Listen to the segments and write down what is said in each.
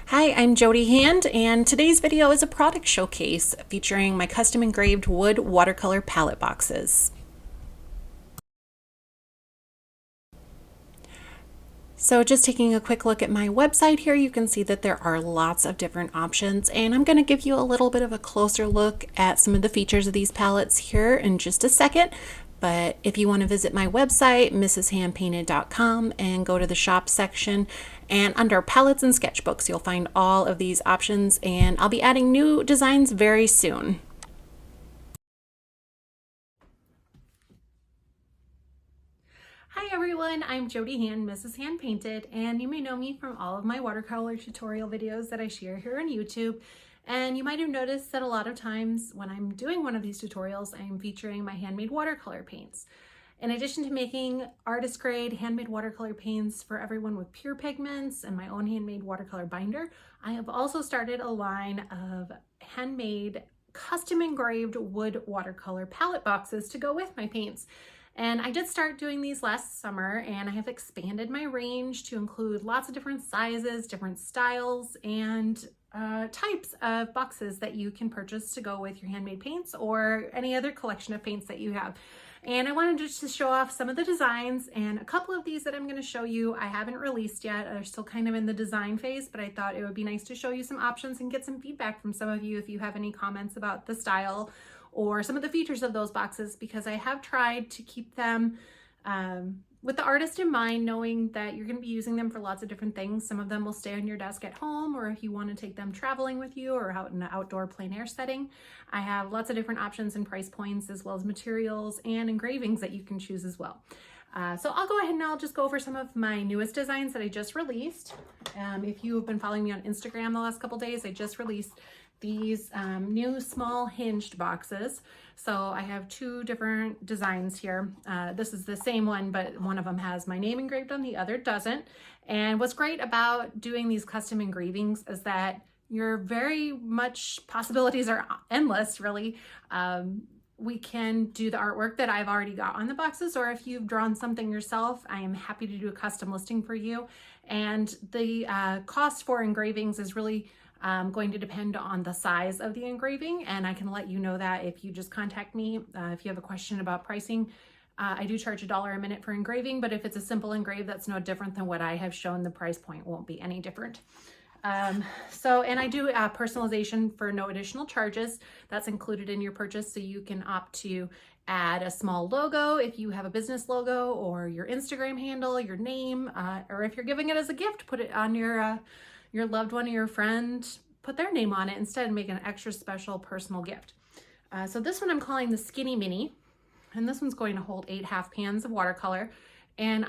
Hi, I'm Jody Hand, and today's video is a product showcase featuring my custom engraved wood watercolor palette boxes. So just taking a quick look at my website here, you can see that there are lots of different options, and I'm going to give you a little bit of a closer look at some of the features of these palettes here in just a second. But if you want to visit my website, mrshandpainted.com, and go to the shop section, and under palettes and sketchbooks, you'll find all of these options, and I'll be adding new designs very soon. Hi everyone, I'm Jody Hand, Mrs. Hand Painted, and you may know me from all of my watercolor tutorial videos that I share here on YouTube. And you might have noticed that a lot of times when I'm doing one of these tutorials, I'm featuring my handmade watercolor paints. In addition to making artist grade handmade watercolor paints for everyone with pure pigments and my own handmade watercolor binder, I have also started a line of handmade custom engraved wood watercolor palette boxes to go with my paints. And I did start doing these last summer, and I have expanded my range to include lots of different sizes, different styles, and types of boxes that you can purchase to go with your handmade paints or any other collection of paints that you have. And I wanted just to show off some of the designs, and a couple of these that I'm going to show you I haven't released yet. They're still kind of in the design phase, but I thought it would be nice to show you some options and get some feedback from some of you if you have any comments about the style or some of the features of those boxes, because I have tried to keep them with the artist in mind, knowing that you're going to be using them for lots of different things. Some of them will stay on your desk at home, or if you want to take them traveling with you or out in an outdoor plein air setting. I have lots of different options and price points, as well as materials and engravings that you can choose as well. So I'll go ahead and I'll just go over some of my newest designs that I just released. If you have been following me on Instagram the last couple days, I just released these new small hinged boxes. So I have two different designs here. This is the same one, but one of them has my name engraved on, the other doesn't. And what's great about doing these custom engravings is that your very much possibilities are endless, really. We can do the artwork that I've already got on the boxes, or if you've drawn something yourself, I am happy to do a custom listing for you. And the cost for engravings is really going to depend on the size of the engraving, and I can let you know that if you just contact me. If you have a question about pricing, I do charge $1 a minute for engraving, but if it's a simple engrave, that's no different than what I have shown. The price point won't be any different. And I do personalization for no additional charges. That's included in your purchase, so you can opt to add a small logo if you have a business logo, or your Instagram handle, your name, or if you're giving it as a gift, put it on your loved one or your friend, put their name on it instead and make an extra special personal gift. So this one I'm calling the Skinny Mini, and this one's going to hold 8 half pans of watercolor. And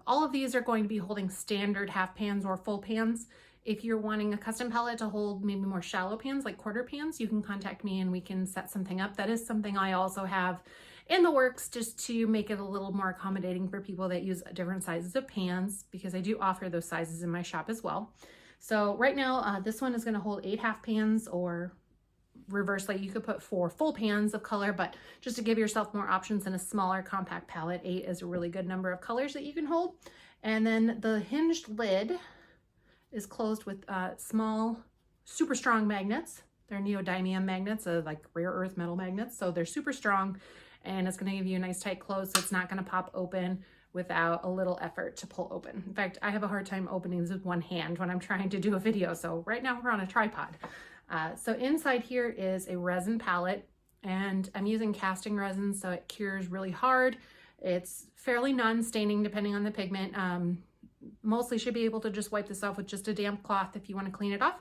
all of these are going to be holding standard half pans or full pans. If you're wanting a custom palette to hold maybe more shallow pans, like quarter pans, you can contact me and we can set something up. That is something I also have in the works, just to make it a little more accommodating for people that use different sizes of pans, because I do offer those sizes in my shop as well. So right now, this one is going to hold 8 half pans, or reversely, you could put 4 full pans of color, but just to give yourself more options in a smaller compact palette, 8 is a really good number of colors that you can hold. And then the hinged lid is closed with small, super strong magnets. They're neodymium magnets, like rare earth metal magnets, so they're super strong, and it's going to give you a nice tight close, so it's not going to pop open without a little effort to pull open. In fact, I have a hard time opening these with one hand when I'm trying to do a video, so right now we're on a tripod. So inside here is a resin palette, and I'm using casting resin, so it cures really hard. It's fairly non-staining depending on the pigment. Mostly should be able to just wipe this off with just a damp cloth if you want to clean it off.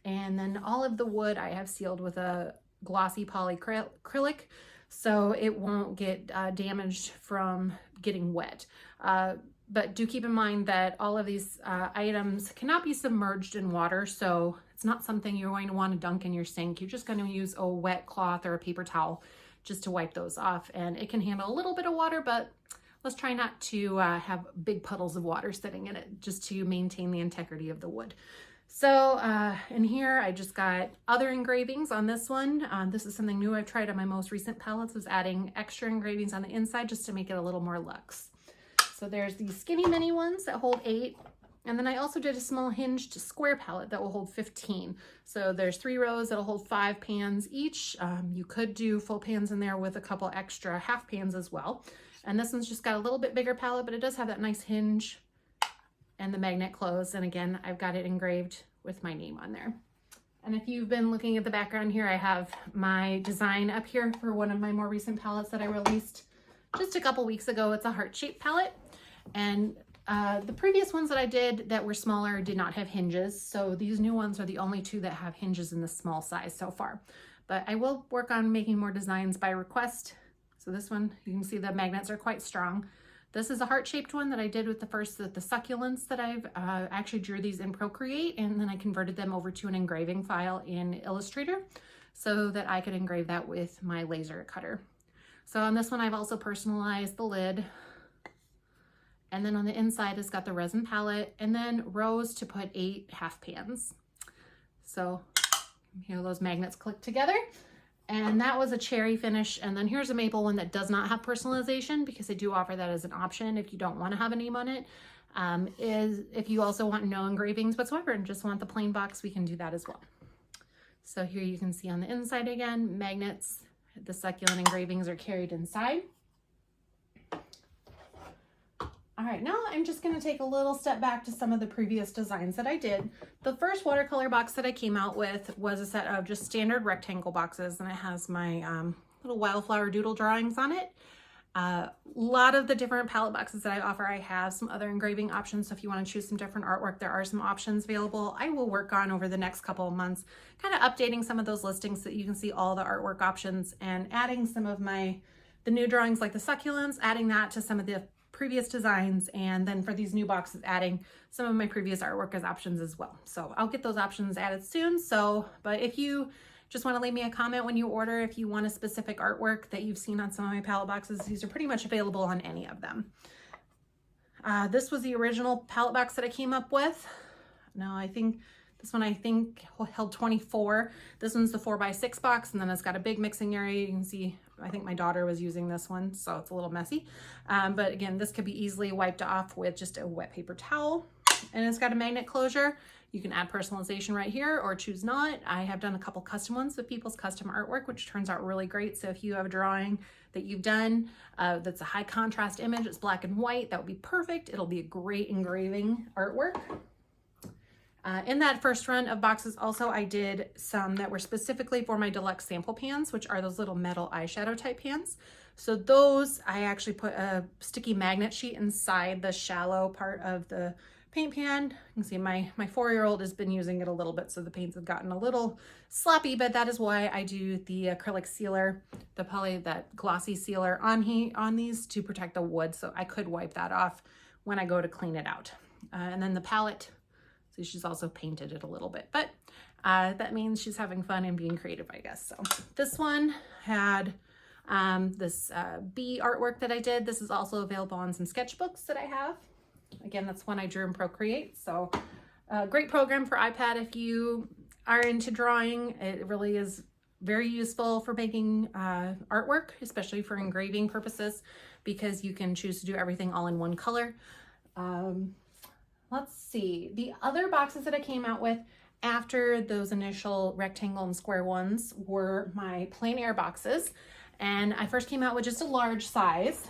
And then all of the wood I have sealed with a glossy polyacrylic, so it won't get damaged from getting wet. But do keep in mind that all of these items cannot be submerged in water, so it's not something you're going to want to dunk in your sink. You're just going to use a wet cloth or a paper towel just to wipe those off, and it can handle a little bit of water, but let's try not to have big puddles of water sitting in it, just to maintain the integrity of the wood. So in here, I just got other engravings on this one. This is something new I've tried on my most recent palettes, is adding extra engravings on the inside just to make it a little more luxe. So there's these Skinny Mini ones that hold 8, And then I also did a small hinged square palette that will hold 15. So there's 3 rows that'll hold 5 pans each. You could do full pans in there with a couple extra half pans as well. And this one's just got a little bit bigger palette, but it does have that nice hinge and the magnet close. And again, I've got it engraved with my name on there. And if you've been looking at the background here, I have my design up here for one of my more recent palettes that I released just a couple weeks ago. It's a heart-shaped palette. And the previous ones that I did that were smaller did not have hinges. So these new ones are the only 2 that have hinges in the small size so far. But I will work on making more designs by request. So this one, you can see the magnets are quite strong. This is a heart-shaped one that I did with the succulents that I've actually drew these in Procreate, and then I converted them over to an engraving file in Illustrator so that I could engrave that with my laser cutter. So on this one, I've also personalized the lid. And then on the inside, it's got the resin palette and then rows to put 8 half pans. So here those magnets click together. And that was a cherry finish. And then here's a maple one that does not have personalization, because I do offer that as an option if you don't want to have a name on it. Is if you also want no engravings whatsoever and just want the plain box, we can do that as well. So here you can see on the inside again, magnets, the succulent engravings are carried inside. All right, now I'm just gonna take a little step back to some of the previous designs that I did. The first watercolor box that I came out with was a set of just standard rectangle boxes, and it has my little wildflower doodle drawings on it. A lot of the different palette boxes that I offer, I have some other engraving options. So if you wanna choose some different artwork, there are some options available. I will work on over the next couple of months, kind of updating some of those listings so that you can see all the artwork options and adding some of the new drawings like the succulents, adding that to some of the previous designs, and then for these new boxes adding some of my previous artwork as options as well. So I'll get those options added soon. But if you just want to leave me a comment when you order, if you want a specific artwork that you've seen on some of my palette boxes, these are pretty much available on any of them. This was the original palette box that I came up with. No, I think this one held 24. This one's the 4x6 box, and then it's got a big mixing area. You can see, I think my daughter was using this one, so it's a little messy. But again, this could be easily wiped off with just a wet paper towel. And it's got a magnet closure. You can add personalization right here or choose not. I have done a couple custom ones with people's custom artwork, which turns out really great. So if you have a drawing that you've done that's a high contrast image, it's black and white, that would be perfect. It'll be a great engraving artwork. In that first run of boxes also, I did some that were specifically for my deluxe sample pans, which are those little metal eyeshadow type pans. So those, I actually put a sticky magnet sheet inside the shallow part of the paint pan. You can see my 4-year-old has been using it a little bit, so the paints have gotten a little sloppy, but that is why I do the acrylic sealer, that glossy sealer on these to protect the wood, so I could wipe that off when I go to clean it out. And then the palette, so she's also painted it a little bit, but that means she's having fun and being creative, I guess. So this one had this bee artwork that I did. This is also available on some sketchbooks that I have. Again, that's one I drew in Procreate. So great program for iPad if you are into drawing. It really is very useful for making artwork, especially for engraving purposes, because you can choose to do everything all in one color. Let's see, the other boxes that I came out with after those initial rectangle and square ones were my plein air boxes. And I first came out with just a large size.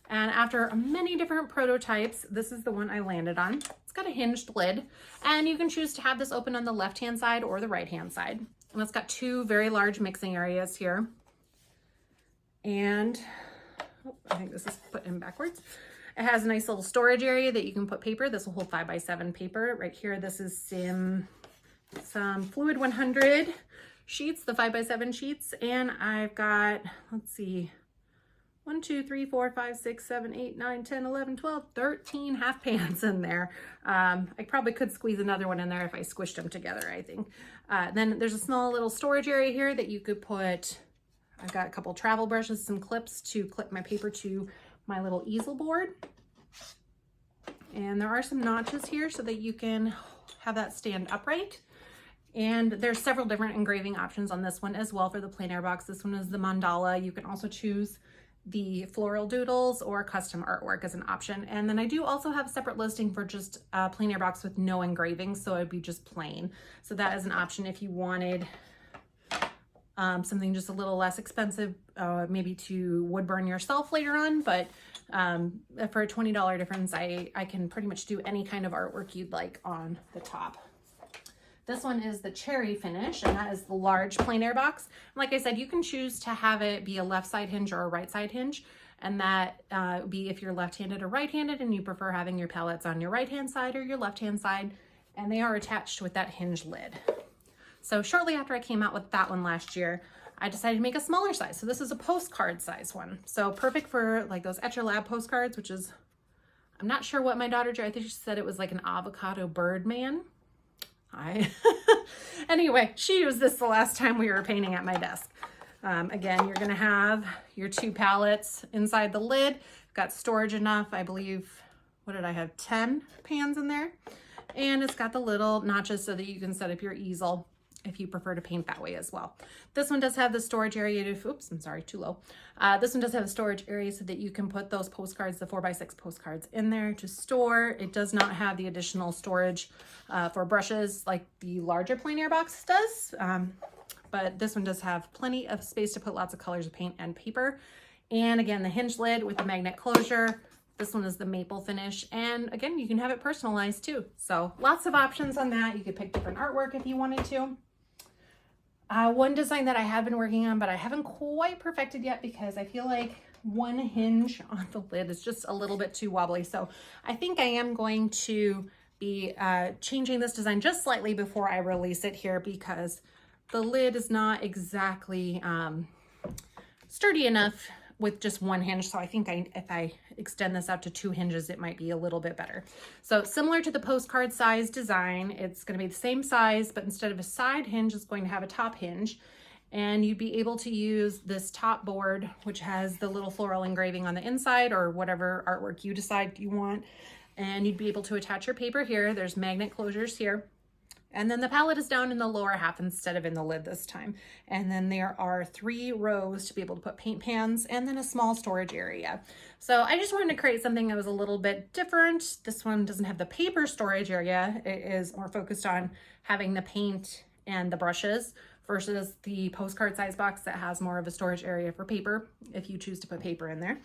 And after many different prototypes, this is the one I landed on. It's got a hinged lid, and you can choose to have this open on the left-hand side or the right-hand side. And it's got 2 very large mixing areas here. And I think this is put in backwards. It has a nice little storage area that you can put paper. This will hold 5x7 paper. Right here, this is some Fluid 100 sheets, the 5x7 sheets. And I've got, let's see, 1, 2, 3, 4, 5, 6, 7, 8, 9, 10, 11, 12, 13 half pans in there. I probably could squeeze another one in there if I squished them together, I think. Then there's a small little storage area here that you could put, I've got a couple travel brushes, some clips to clip my paper to my little easel board. And there are some notches here so that you can have that stand upright. And there's several different engraving options on this one as well for the plein air box. This one is the mandala. You can also choose the floral doodles or custom artwork as an option. And then I do also have a separate listing for just a plein air box with no engraving, so it'd be just plain. So that is an option if you wanted something just a little less expensive, maybe to wood burn yourself later on. But for a $20 difference, I can pretty much do any kind of artwork you'd like on the top. This one is the cherry finish, and that is the large plein air box. Like I said, you can choose to have it be a left side hinge or a right side hinge, and that be if you're left-handed or right-handed and you prefer having your palettes on your right-hand side or your left-hand side, and they are attached with that hinge lid. So shortly after I came out with that one last year, I decided to make a smaller size. So this is a postcard size one. So perfect for like those Etch A Lab postcards, which is, I'm not sure what my daughter drew. I think she said it was like an avocado bird man. Anyway, she used this the last time we were painting at my desk. Again, you're gonna have your 2 palettes inside the lid. Got storage enough, I believe, what did I have, 10 pans in there? And it's got the little notches so that you can set up your easel if you prefer to paint that way as well. This one does have the storage area to, oops, I'm sorry, too low. This one does have a storage area so that you can put those postcards, the 4x6 postcards in there to store. It does not have the additional storage for brushes like the larger plein air box does. But this one does have plenty of space to put lots of colors of paint and paper. And again, the hinge lid with the magnet closure. This one is the maple finish. And again, you can have it personalized too. So lots of options on that. You could pick different artwork if you wanted to. One design that I have been working on, but I haven't quite perfected yet because I feel like one hinge on the lid is just a little bit too wobbly. So I think I am going to be changing this design just slightly before I release it here because the lid is not exactly sturdy enough with just one hinge. So I think if I extend this out to 2 hinges, it might be a little bit better. So similar to the postcard size design, it's gonna be the same size, but instead of a side hinge, it's going to have a top hinge. And you'd be able to use this top board, which has the little floral engraving on the inside or whatever artwork you decide you want. And you'd be able to attach your paper here. There's magnet closures here. And then the palette is down in the lower half instead of in the lid this time. And then there are 3 rows to be able to put paint pans and then a small storage area. So I just wanted to create something that was a little bit different. This one doesn't have the paper storage area. It is more focused on having the paint and the brushes versus the postcard size box that has more of a storage area for paper if you choose to put paper in there.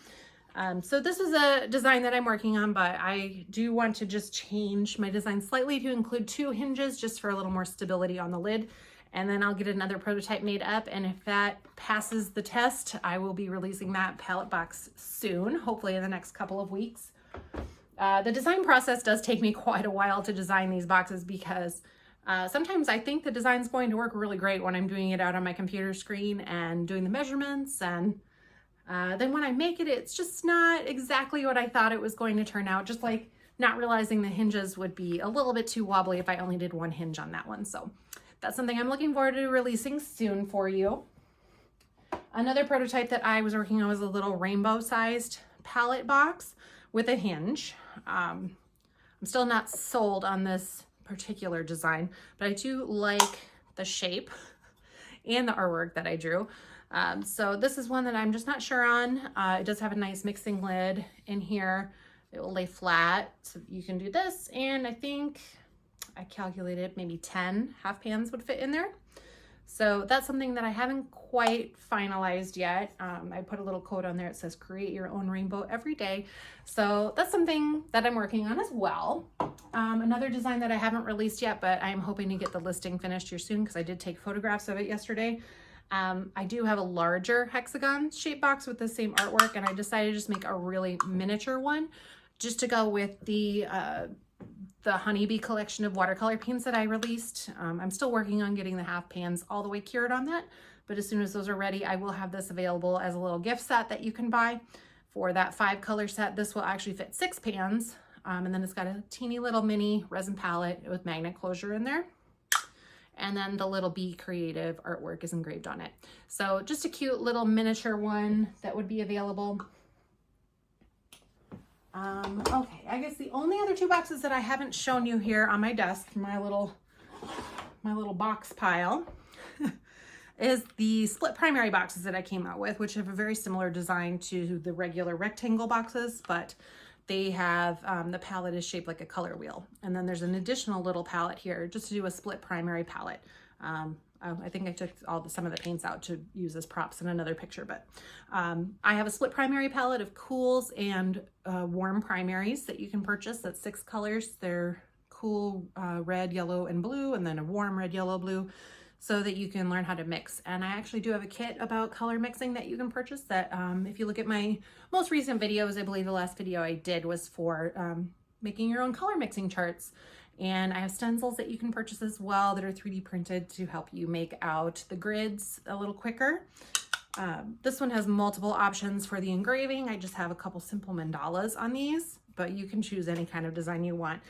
So this is a design that I'm working on, but I do want to just change my design slightly to include 2 hinges just for a little more stability on the lid. And then I'll get another prototype made up. And if that passes the test, I will be releasing that palette box soon, hopefully in the next couple of weeks. The design process does take me quite a while to design these boxes because sometimes I think the design's going to work really great when I'm doing it out on my computer screen and doing the measurements, and then when I make it, it's just not exactly what I thought it was going to turn out, just like not realizing the hinges would be a little bit too wobbly if I only did 1 hinge on that one. So that's something I'm looking forward to releasing soon for you. Another prototype that I was working on was a little rainbow sized palette box with a hinge. I'm still not sold on this particular design, but I do like the shape and the artwork that I drew. So this is one that I'm just not sure on. It does have a nice mixing lid in here. It will lay flat, so you can do this. And I think I calculated maybe 10 half pans would fit in there. So that's something that I haven't quite finalized yet. I put a little quote on there. It says, create your own rainbow every day. So that's something that I'm working on as well. Another design that I haven't released yet, but I'm hoping to get the listing finished here soon because I did take photographs of it yesterday. I do have a larger hexagon shaped box with the same artwork, and I decided to just make a really miniature one just to go with the honeybee collection of watercolor paints that I released. I'm still working on getting the half pans all the way cured on that, but as soon as those are ready, I will have this available as a little gift set that you can buy for that 5 color set. This will actually fit 6 pans, and then it's got a teeny little mini resin palette with magnet closure in there. And then the little Be Creative artwork is engraved on it. So just a cute little miniature one that would be available. Okay, I guess the only other 2 boxes that I haven't shown you here on my desk, my little box pile, is the split primary boxes that I came out with, which have a very similar design to the regular rectangle boxes, but they have, the palette is shaped like a color wheel. And then there's an additional little palette here just to do a split primary palette. I think I took some of the paints out to use as props in another picture, but I have a split primary palette of cools and warm primaries that you can purchase. That's 6 colors. They're cool red, yellow, and blue, and then a warm red, yellow, blue, so that you can learn how to mix. And I actually do have a kit about color mixing that you can purchase that if you look at my most recent videos, I believe the last video I did was for making your own color mixing charts. And I have stencils that you can purchase as well that are 3D printed to help you make out the grids a little quicker. This one has multiple options for the engraving. I just have a couple simple mandalas on these, but you can choose any kind of design you want.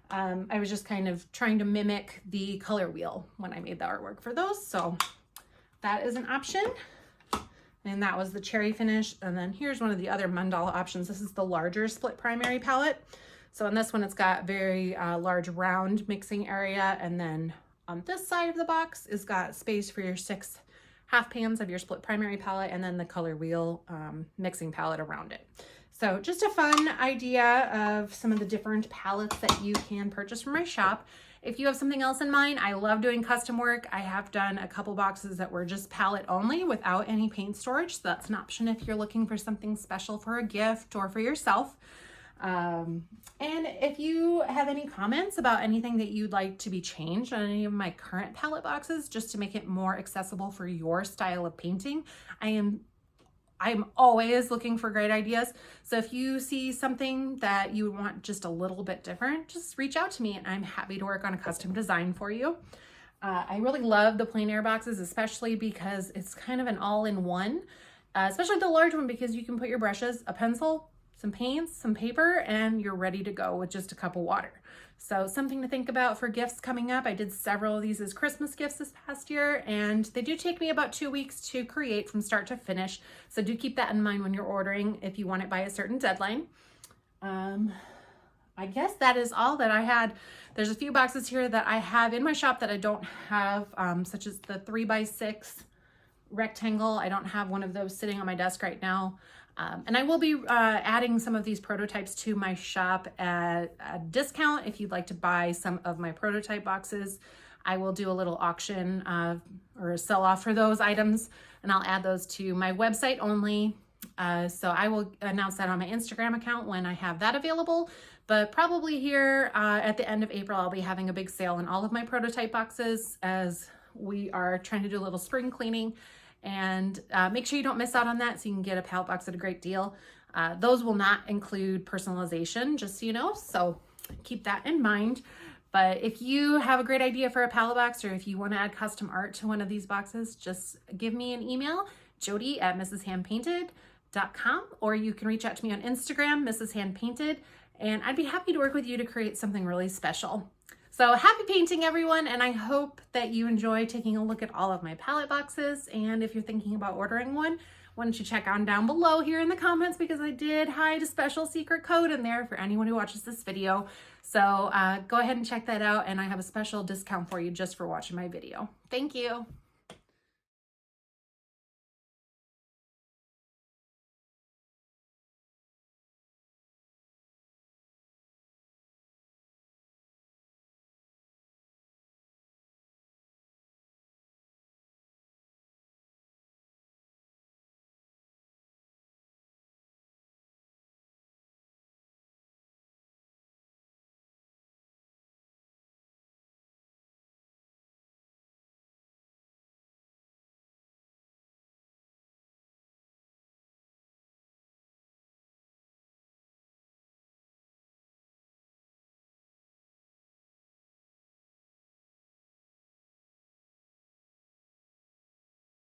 I was just kind of trying to mimic the color wheel when I made the artwork for those. So that is an option. And that was the cherry finish. And then here's one of the other mandala options. This is the larger split primary palette. So on this one, it's got very large round mixing area. And then on this side of the box is got space for your 6 half pans of your split primary palette, and then the color wheel mixing palette around it. So just a fun idea of some of the different palettes that you can purchase from my shop. If you have something else in mind, I love doing custom work. I have done a couple boxes that were just palette only without any paint storage. So that's an option if you're looking for something special for a gift or for yourself. And if you have any comments about anything that you'd like to be changed on any of my current palette boxes, just to make it more accessible for your style of painting, I'm always looking for great ideas. So if you see something that you want just a little bit different, just reach out to me and I'm happy to work on a custom design for you. I really love the plein air boxes, especially because it's kind of an all-in-one, especially the large one, because you can put your brushes, a pencil, some paints, some paper, and you're ready to go with just a cup of water. So something to think about for gifts coming up. I did several of these as Christmas gifts this past year, and they do take me about 2 weeks to create from start to finish. So do keep that in mind when you're ordering if you want it by a certain deadline. I guess that is all that I had. There's a few boxes here that I have in my shop that I don't have, such as the 3x6 rectangle. I don't have one of those sitting on my desk right now. And I will be adding some of these prototypes to my shop at a discount. If you'd like to buy some of my prototype boxes, I will do a little auction or a sell-off for those items, and I'll add those to my website only. So I will announce that on my Instagram account when I have that available. But probably here at the end of April, I'll be having a big sale on all of my prototype boxes as we are trying to do a little spring cleaning. And make sure you don't miss out on that so you can get a palette box at a great deal. Those will not include personalization, just so you know, so keep that in mind. But if you have a great idea for a palette box, or if you want to add custom art to one of these boxes, just give me an email, jody@mrshandpainted.com, or you can reach out to me on Instagram, mrshandpainted, and I'd be happy to work with you to create something really special. So happy painting, everyone, and I hope that you enjoy taking a look at all of my palette boxes. And if you're thinking about ordering one, why don't you check on down below here in the comments, because I did hide a special secret code in there for anyone who watches this video. So go ahead and check that out, and I have a special discount for you just for watching my video. Thank you.